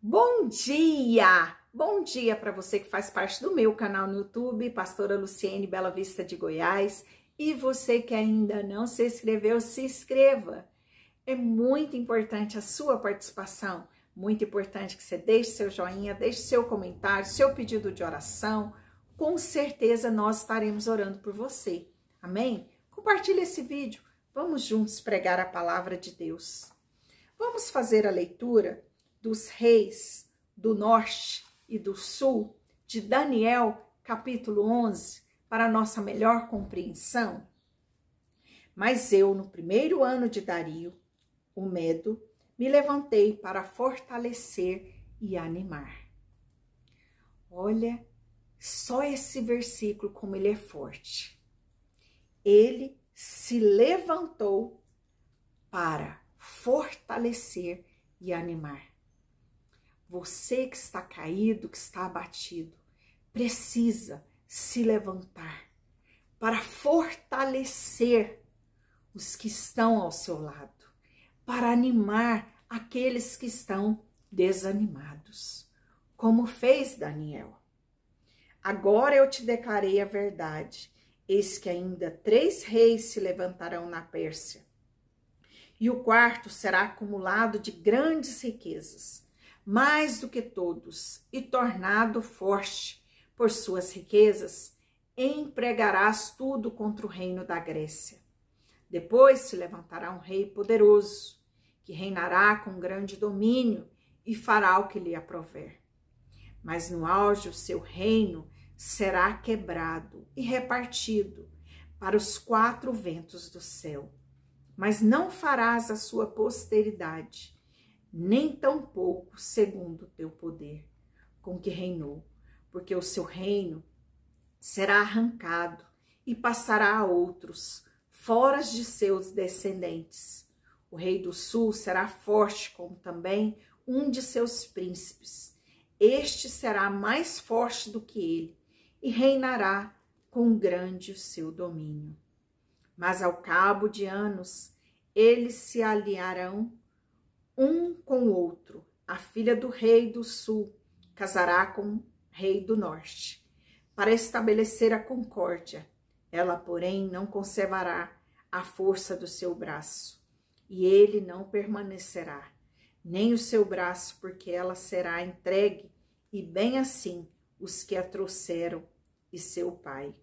Bom dia! Bom dia para você que faz parte do meu canal no YouTube, Pastora Luciene Bela Vista de Goiás. E você que ainda não se inscreveu, se inscreva. É muito importante a sua participação, muito importante que você deixe seu joinha, deixe seu comentário, seu pedido de oração. Com certeza nós estaremos orando por você. Amém? Compartilhe esse vídeo. Vamos juntos pregar a palavra de Deus. Vamos fazer a leitura dos reis do norte e do sul de Daniel, capítulo 11, para nossa melhor compreensão. Mas eu, no primeiro ano de Dario, o Medo, me levantei para fortalecer e animar. Olha só esse versículo como ele é forte. Ele se levantou para fortalecer e animar. Você que está caído, que está abatido, precisa se levantar para fortalecer os que estão ao seu lado, para animar aqueles que estão desanimados, como fez Daniel. Agora eu te declarei a verdade, eis que ainda 3 reis se levantarão na Pérsia, e o quarto será acumulado de grandes riquezas, mais do que todos, e tornado forte por suas riquezas, empregarás tudo contra o reino da Grécia. Depois se levantará um rei poderoso, que reinará com grande domínio e fará o que lhe aprouver. Mas no auge o seu reino será quebrado e repartido para os 4 ventos do céu. Mas não farás a sua posteridade, nem tampouco segundo o teu poder, com que reinou, porque o seu reino será arrancado e passará a outros, fora de seus descendentes. O rei do sul será forte, como também um de seus príncipes. Este será mais forte do que ele, e reinará com grande o seu domínio. Mas ao cabo de anos, eles se aliarão um com o outro. A filha do rei do sul casará com o rei do norte, para estabelecer a concórdia. Ela, porém, não conservará a força do seu braço, e ele não permanecerá, nem o seu braço, porque ela será entregue, e bem assim os que a trouxeram e seu pai.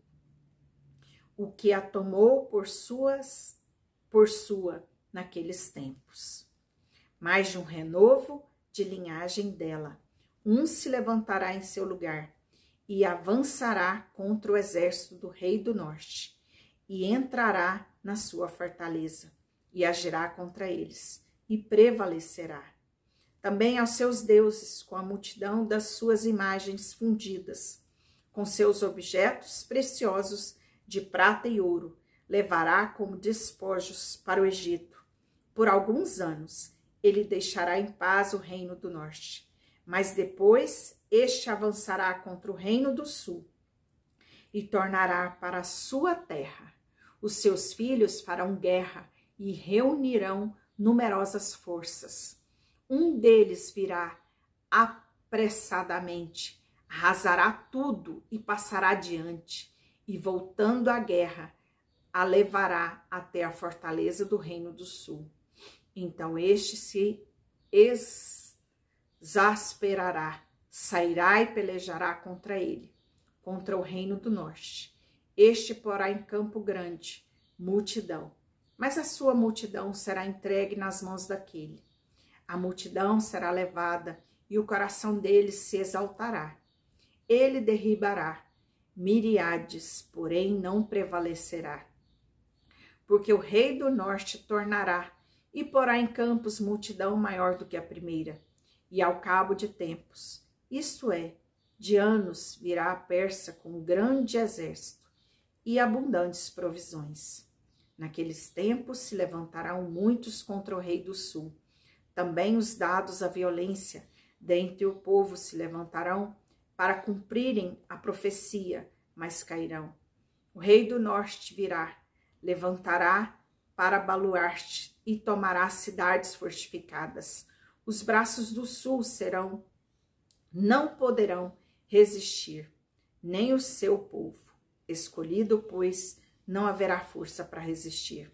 O que a tomou por sua naqueles tempos. Mais de um renovo de linhagem dela. Um se levantará em seu lugar e avançará contra o exército do rei do norte e entrará na sua fortaleza e agirá contra eles e prevalecerá. Também aos seus deuses, com a multidão das suas imagens fundidas, com seus objetos preciosos de prata e ouro, levará como despojos para o Egito. Por alguns anos, ele deixará em paz o reino do norte, mas depois este avançará contra o reino do sul e tornará para a sua terra. Os seus filhos farão guerra e reunirão numerosas forças. Um deles virá apressadamente, arrasará tudo e passará adiante, e voltando à guerra, a levará até a fortaleza do reino do sul. Então este se exasperará, sairá e pelejará contra ele, contra o reino do norte. Este porá em campo grande multidão, mas a sua multidão será entregue nas mãos daquele. A multidão será levada e o coração dele se exaltará. Ele derribará miríades, porém não prevalecerá. Porque o rei do norte tornará e porá em campos multidão maior do que a primeira. E ao cabo de tempos, isto é, de anos, virá a Pérsia com um grande exército e abundantes provisões. Naqueles tempos se levantarão muitos contra o rei do sul. Também os dados à violência dentre o povo se levantarão para cumprirem a profecia, mas cairão. O rei do norte virá, levantará para baluarte e tomará cidades fortificadas. Os braços do sul não poderão resistir, nem o seu povo. Escolhido, pois, não haverá força para resistir.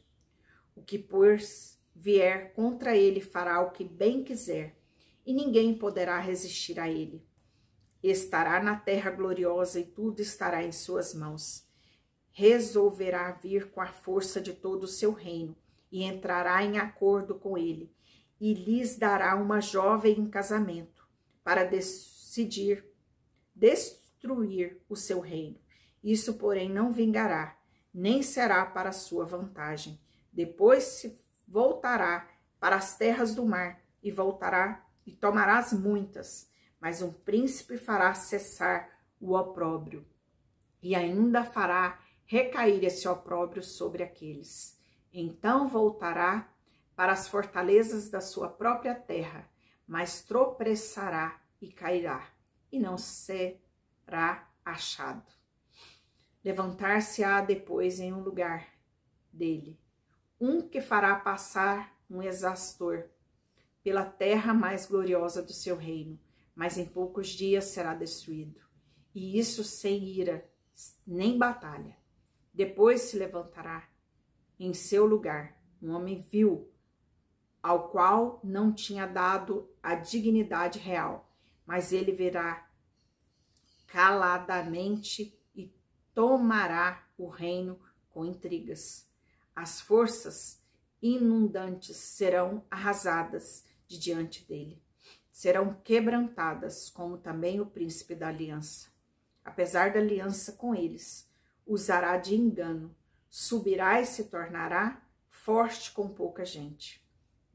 O que, pois, vier contra ele fará o que bem quiser, e ninguém poderá resistir a ele. Estará na terra gloriosa e tudo estará em suas mãos. Resolverá vir com a força de todo o seu reino e entrará em acordo com ele, e lhes dará uma jovem em casamento para destruir o seu reino. Isso, porém, não vingará, nem será para sua vantagem. Depois se voltará para as terras do mar e voltará e tomarás muitas, mas um príncipe fará cessar o opróbrio e ainda fará recair esse opróbrio sobre aqueles. Então voltará para as fortalezas da sua própria terra, mas tropeçará e cairá, e não será achado. Levantar-se-á depois em um lugar dele, um que fará passar um exaustor pela terra mais gloriosa do seu reino, mas em poucos dias será destruído, e isso sem ira nem batalha. Depois se levantará em seu lugar um homem vil, ao qual não tinha dado a dignidade real, mas ele virá caladamente e tomará o reino com intrigas. As forças inundantes serão arrasadas de diante dele, serão quebrantadas, como também o príncipe da aliança. Apesar da aliança com eles, usará de engano, subirá e se tornará forte com pouca gente.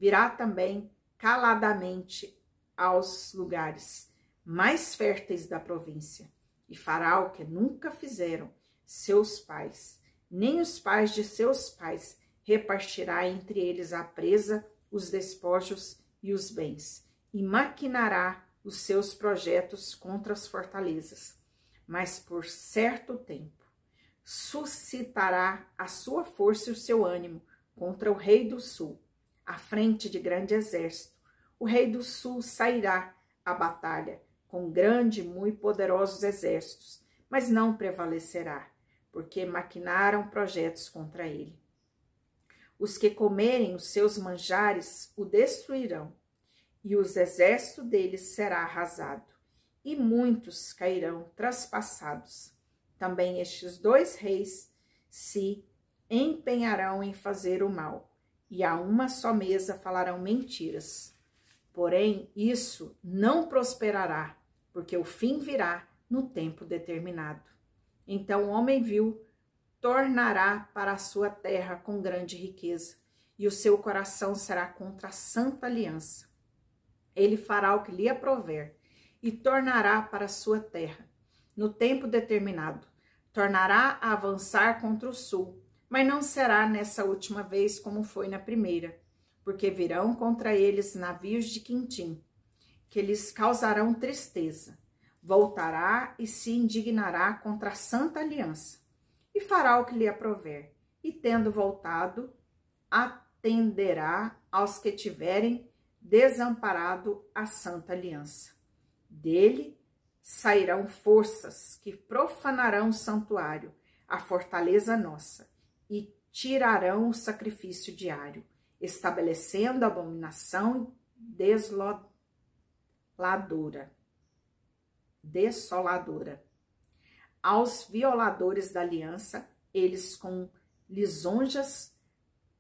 Virá também caladamente aos lugares mais férteis da província, e fará o que nunca fizeram seus pais, nem os pais de seus pais. Repartirá entre eles a presa, os despojos e os bens, e maquinará os seus projetos contra as fortalezas. Mas por certo tempo suscitará a sua força e o seu ânimo contra o rei do sul, à frente de grande exército. O rei do sul sairá à batalha com grande e muito poderosos exércitos, mas não prevalecerá, porque maquinaram projetos contra ele. Os que comerem os seus manjares o destruirão, e os exércitos deles será arrasado, e muitos cairão traspassados. Também estes dois reis se empenharão em fazer o mal, e a uma só mesa falarão mentiras. Porém, isso não prosperará, porque o fim virá no tempo determinado. Então o homem vil tornará para a sua terra com grande riqueza, e o seu coração será contra a santa aliança. Ele fará o que lhe aprouver, e tornará para a sua terra. No tempo determinado, tornará a avançar contra o sul, mas não será nessa última vez como foi na primeira, porque virão contra eles navios de Quintim, que lhes causarão tristeza. Voltará e se indignará contra a santa aliança, e fará o que lhe aprouver, e tendo voltado, atenderá aos que tiverem desamparado a santa aliança. Dele sairão forças que profanarão o santuário, a fortaleza nossa, e tirarão o sacrifício diário, estabelecendo abominação desoladora. Aos violadores da aliança, eles com lisonjas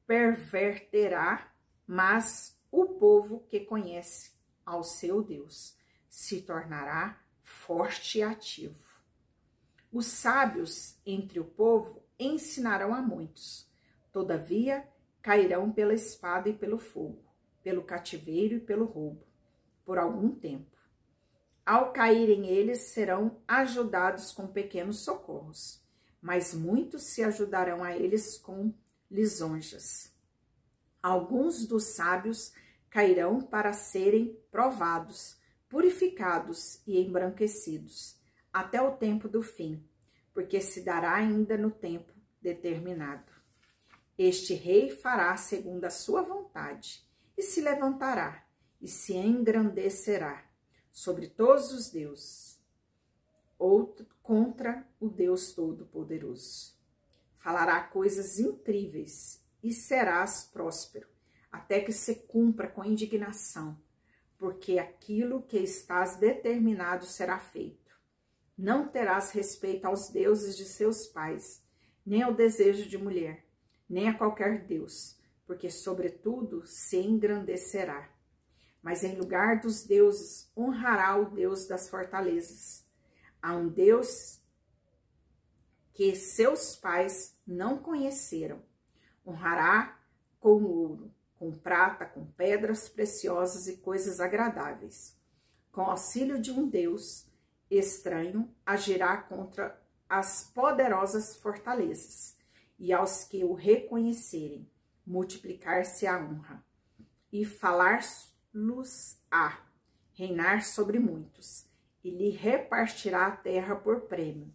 perverterá, mas o povo que conhece ao seu Deus se tornará forte e ativo. Os sábios entre o povo ensinarão a muitos, todavia cairão pela espada e pelo fogo, pelo cativeiro e pelo roubo, por algum tempo. Ao caírem eles, serão ajudados com pequenos socorros, mas muitos se ajudarão a eles com lisonjas. Alguns dos sábios cairão para serem provados, purificados e embranquecidos, até o tempo do fim, porque se dará ainda no tempo determinado. Este rei fará segundo a sua vontade, e se levantará, e se engrandecerá sobre todos os deuses, ou contra o Deus Todo-Poderoso. Falará coisas incríveis e serás próspero, até que se cumpra com indignação, porque aquilo que estás determinado será feito. Não terás respeito aos deuses de seus pais, nem ao desejo de mulher, nem a qualquer deus, porque sobretudo se engrandecerá. Mas em lugar dos deuses, honrará o Deus das fortalezas. Há um Deus que seus pais não conheceram. Honrará com ouro, com prata, com pedras preciosas e coisas agradáveis. Com auxílio de um Deus estranho, agirá contra as poderosas fortalezas, e aos que o reconhecerem, multiplicar-se a honra, e falar-los-á, reinar sobre muitos, e lhe repartirá a terra por prêmio.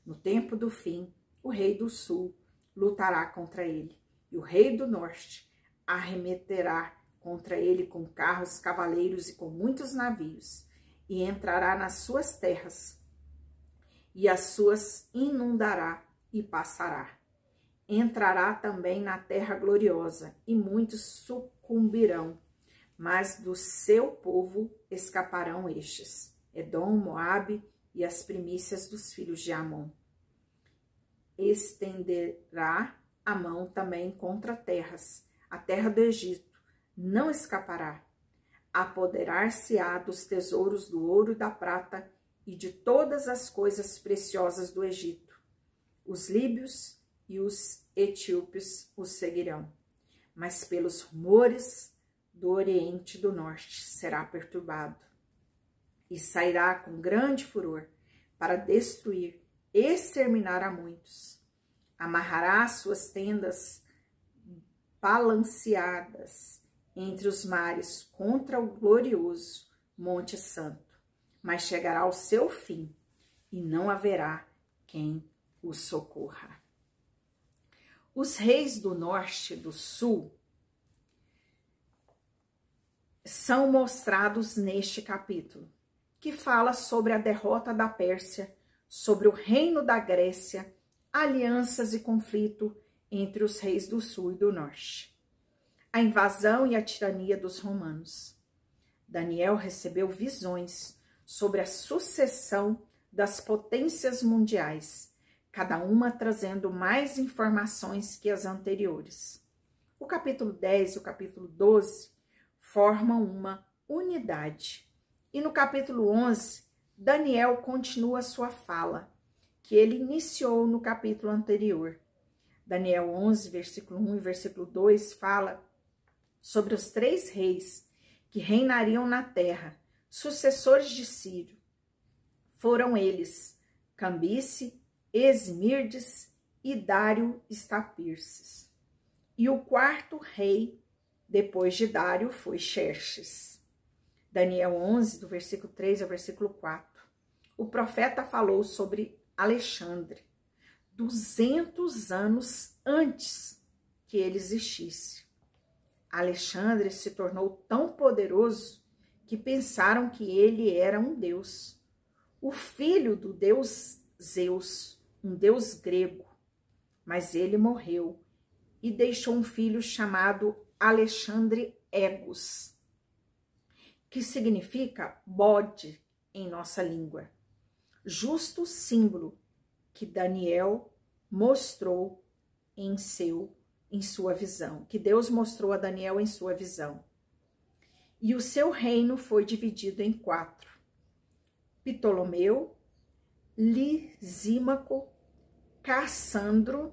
No tempo do fim, o rei do sul lutará contra ele, e o rei do norte arremeterá contra ele com carros, cavaleiros e com muitos navios, e entrará nas suas terras, e as suas inundará e passará. Entrará também na terra gloriosa, e muitos sucumbirão, mas do seu povo escaparão estes, Edom, Moabe e as primícias dos filhos de Amon. Estenderá a mão também contra terras, a terra do Egito não escapará. Apoderar-se-á dos tesouros do ouro e da prata e de todas as coisas preciosas do Egito. Os líbios e os etíopes os seguirão, mas pelos rumores do Oriente e do Norte será perturbado, e sairá com grande furor para destruir, exterminar a muitos. Amarrará suas tendas balanceadas entre os mares contra o glorioso Monte Santo, mas chegará ao seu fim e não haverá quem o socorra. Os reis do norte e do sul são mostrados neste capítulo, que fala sobre a derrota da Pérsia, sobre o reino da Grécia, alianças e conflito entre os reis do sul e do norte, a invasão e a tirania dos romanos. Daniel recebeu visões sobre a sucessão das potências mundiais, cada uma trazendo mais informações que as anteriores. O capítulo 10 e o capítulo 12 formam uma unidade. E no capítulo 11, Daniel continua sua fala, que ele iniciou no capítulo anterior. Daniel 11, versículo 1 e versículo 2 fala sobre os 3 reis que reinariam na terra, sucessores de Ciro. Foram eles Cambice, Esmirdes e Dário Estapirces. E o 4º rei, depois de Dário, foi Xerxes. Daniel 11, do versículo 3 ao versículo 4. O profeta falou sobre Alexandre, 200 anos antes que ele existisse. Alexandre se tornou tão poderoso que pensaram que ele era um deus, o filho do deus Zeus, um deus grego, mas ele morreu e deixou um filho chamado Alexandre Egos, que significa bode em nossa língua, justo símbolo que Daniel mostrou em sua visão, que Deus mostrou a Daniel em sua visão. E o seu reino foi dividido em 4. Ptolomeu, Lisímaco, Cassandro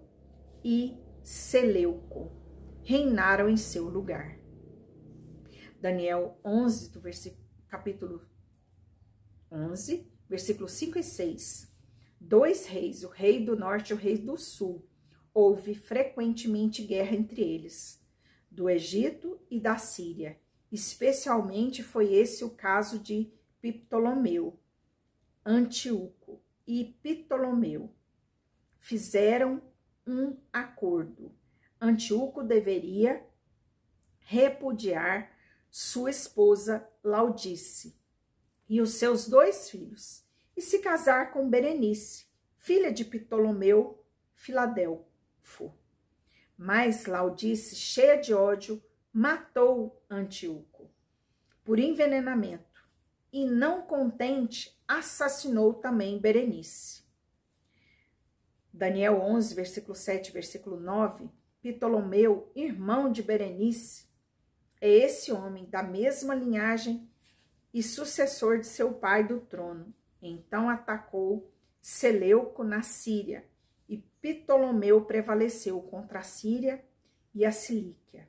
e Seleuco reinaram em seu lugar. Daniel 11, capítulo 11, versículos 5 e 6. 2 reis, o rei do norte e o rei do sul, houve frequentemente guerra entre eles, do Egito e da Síria. Especialmente foi esse o caso de Ptolomeu, Antíoco e Ptolomeu. Fizeram um acordo. Antíoco deveria repudiar sua esposa Laodice, e os seus 2 filhos, e se casar com Berenice, filha de Ptolomeu Filadelfo. Mas Laodice, cheia de ódio, matou Antíoco por envenenamento, e não contente, assassinou também Berenice. Daniel 11, versículo 7, versículo 9, Ptolomeu, irmão de Berenice, é esse homem da mesma linhagem e sucessor de seu pai do trono. Então atacou Seleuco na Síria, e Ptolomeu prevaleceu contra a Síria e a Cilícia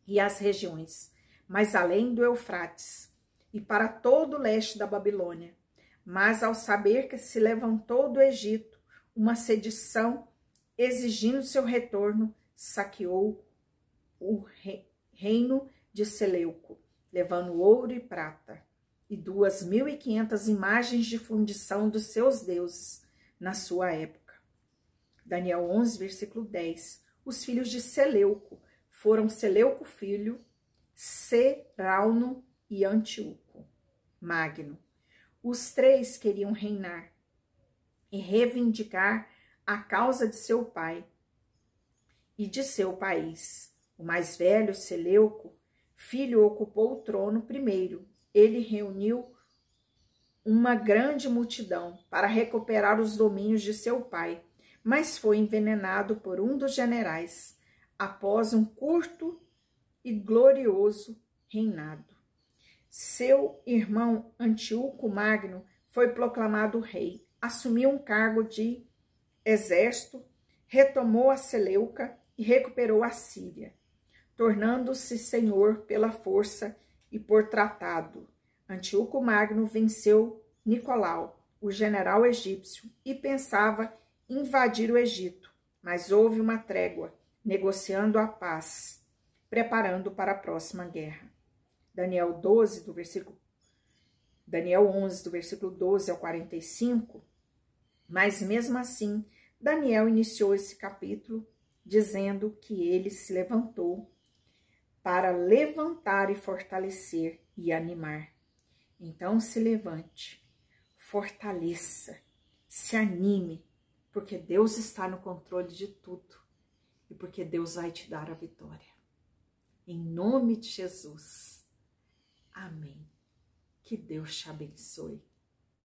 e as regiões mais além do Eufrates, e para todo o leste da Babilônia. Mas ao saber que se levantou do Egito uma sedição exigindo seu retorno, saqueou o reino de Seleuco, levando ouro e prata e 2.500 imagens de fundição dos seus deuses na sua época. Daniel 11, versículo 10. Os filhos de Seleuco foram Seleuco filho, Serauno e Antíoco Magno. Os 3 queriam reinar e reivindicar a causa de seu pai e de seu país. O mais velho, Seleuco, filho, ocupou o trono primeiro. Ele reuniu uma grande multidão para recuperar os domínios de seu pai, mas foi envenenado por um dos generais após um curto e glorioso reinado. Seu irmão Antíoco Magno foi proclamado rei, assumiu um cargo de exército, retomou a Seleuca e recuperou a Síria, tornando-se senhor pela força e por tratado. Antíoco Magno venceu Nicolau, o general egípcio, e pensava invadir o Egito, mas houve uma trégua, negociando a paz, preparando para a próxima guerra. Daniel 11, do versículo 12 ao 45, mas mesmo assim, Daniel iniciou esse capítulo dizendo que ele se levantou para levantar e fortalecer e animar. Então se levante, fortaleça, se anime, porque Deus está no controle de tudo e porque Deus vai te dar a vitória. Em nome de Jesus. Amém. Que Deus te abençoe.